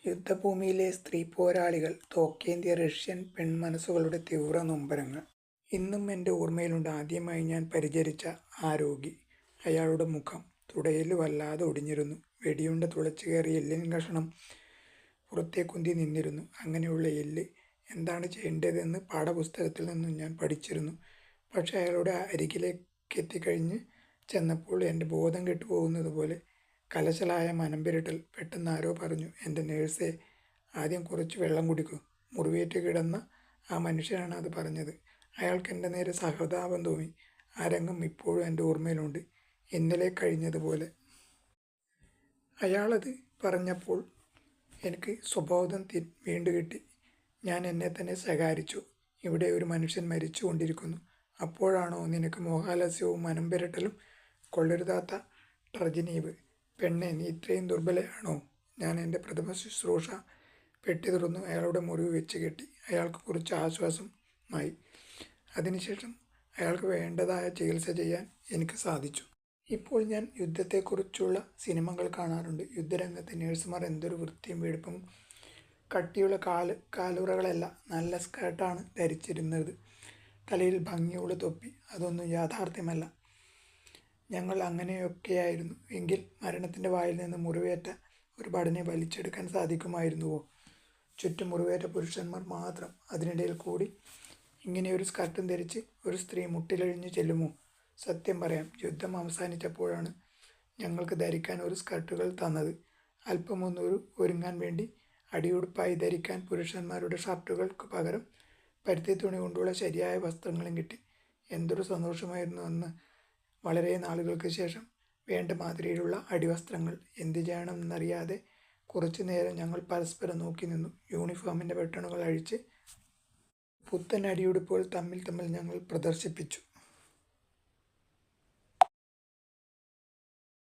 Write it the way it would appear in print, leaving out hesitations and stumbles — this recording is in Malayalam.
യുദ്ധഭൂമിയിലെ സ്ത്രീ പോരാളികൾ തോക്കേന്തിയ റഷ്യൻ പെൺമനസ്സുകളുടെ തീവ്ര നൊമ്പരങ്ങൾ ഇന്നും എൻ്റെ ഓർമ്മയിലുണ്ട്. ആദ്യമായി ഞാൻ പരിചരിച്ച ആ രോഗി. അയാളുടെ മുഖം, തുടയിൽ വല്ലാതെ ഒടിഞ്ഞിരുന്നു. വെടിയുണ്ട തുളച്ചു കയറിയ എല്ലിൻ കഷണം പുറത്തേക്കുന്തി നിന്നിരുന്നു. അങ്ങനെയുള്ള എല്ല് എന്താണ് ചെയ്യേണ്ടതെന്ന് പാഠപുസ്തകത്തിൽ നിന്നും ഞാൻ പഠിച്ചിരുന്നു. പക്ഷെ അയാളുടെ അരികിലേക്കെത്തിക്കഴിഞ്ഞ് ചെന്നപ്പോൾ എൻ്റെ ബോധം കെട്ടുപോകുന്നത് പോലെ കലശലായ മനംപിരട്ടൽ. പെട്ടെന്ന് ആരോ പറഞ്ഞു, എൻ്റെ നേഴ്സേ, ആദ്യം കുറച്ച് വെള്ളം കുടിക്കൂ. മുറിവേറ്റ് കിടന്ന ആ മനുഷ്യനാണ് അത് പറഞ്ഞത്. അയാൾക്ക് എൻ്റെ നേരെ സഹതാപം തോന്നി. ആ രംഗം ഇപ്പോഴും എൻ്റെ ഓർമ്മയിലുണ്ട്, ഇന്നലെ കഴിഞ്ഞതുപോലെ. അയാളത് പറഞ്ഞപ്പോൾ എനിക്ക് സ്വബോധം വീണ്ടും കിട്ടി. ഞാൻ എന്നെ തന്നെ ശകാരിച്ചു. ഇവിടെ ഒരു മനുഷ്യൻ മരിച്ചു കൊണ്ടിരിക്കുന്നു. അപ്പോഴാണോ നിനക്ക് മോഹാലസ്യവും മനംപിരട്ടലും? കൊള്ളരുതാത്ത ട്രജനീവ് പെണ്ണെ, നീ ഇത്രയും ദുർബലയാണോ? ഞാൻ എൻ്റെ പ്രഥമ ശുശ്രൂഷ പെട്ടി തുറന്നു അയാളുടെ മുറിവ് വെച്ച് കെട്ടി. അയാൾക്ക് കുറച്ച് ആശ്വാസമായി. അതിനുശേഷം അയാൾക്ക് വേണ്ടതായ ചികിത്സ ചെയ്യാൻ എനിക്ക് സാധിച്ചു. ഇപ്പോൾ ഞാൻ യുദ്ധത്തെക്കുറിച്ചുള്ള സിനിമകൾ കാണാറുണ്ട്. യുദ്ധരംഗത്ത് നേഴ്സുമാർ എന്തൊരു വൃത്തിയും വെടുപ്പും. കട്ടിയുള്ള കാലുറകളല്ല, നല്ല സ്കേർട്ടാണ് ധരിച്ചിരുന്നത്. തലയിൽ ഭംഗിയുള്ള തൊപ്പി. അതൊന്നും യാഥാർത്ഥ്യമല്ല. ഞങ്ങൾ അങ്ങനെയൊക്കെയായിരുന്നു എങ്കിൽ മരണത്തിൻ്റെ വായിൽ നിന്ന് മുറിവേറ്റ ഒരു ഭടനെ വലിച്ചെടുക്കാൻ സാധിക്കുമായിരുന്നുവോ? ചുറ്റും മുറിവേറ്റ പുരുഷന്മാർ മാത്രം. അതിനിടയിൽ കൂടി ഇങ്ങനെയൊരു സ്കർട്ടും ധരിച്ച് ഒരു സ്ത്രീ മുട്ടിലഴിഞ്ഞു ചെല്ലുമോ? സത്യം പറയാം, യുദ്ധം അവസാനിച്ചപ്പോഴാണ് ഞങ്ങൾക്ക് ധരിക്കാൻ ഒരു സ്കർട്ടുകൾ തന്നത്. അല്പമൊന്ന് ഒരുങ്ങാൻ വേണ്ടി അടിയുടുപ്പായി ധരിക്കാൻ പുരുഷന്മാരുടെ ഷർട്ടുകൾക്ക് പകരം പരുത്തി തുണി കൊണ്ടുള്ള ശരിയായ വസ്ത്രങ്ങളും കിട്ടി. എന്തൊരു സന്തോഷമായിരുന്നു അന്ന്. വളരെ നാളുകൾക്ക് ശേഷം വേണ്ട മാതിരിയിലുള്ള അടിവസ്ത്രങ്ങൾ. എന്തു ചെയ്യണമെന്നറിയാതെ കുറച്ചു നേരം ഞങ്ങൾ പരസ്പരം നോക്കി നിന്നു. യൂണിഫോമിൻ്റെ ബട്ടണുകൾ അഴിച്ച് പുത്തൻ അടിയുടുപ്പുകൾ തമ്മിൽ ഞങ്ങൾ പ്രദർശിപ്പിച്ചു.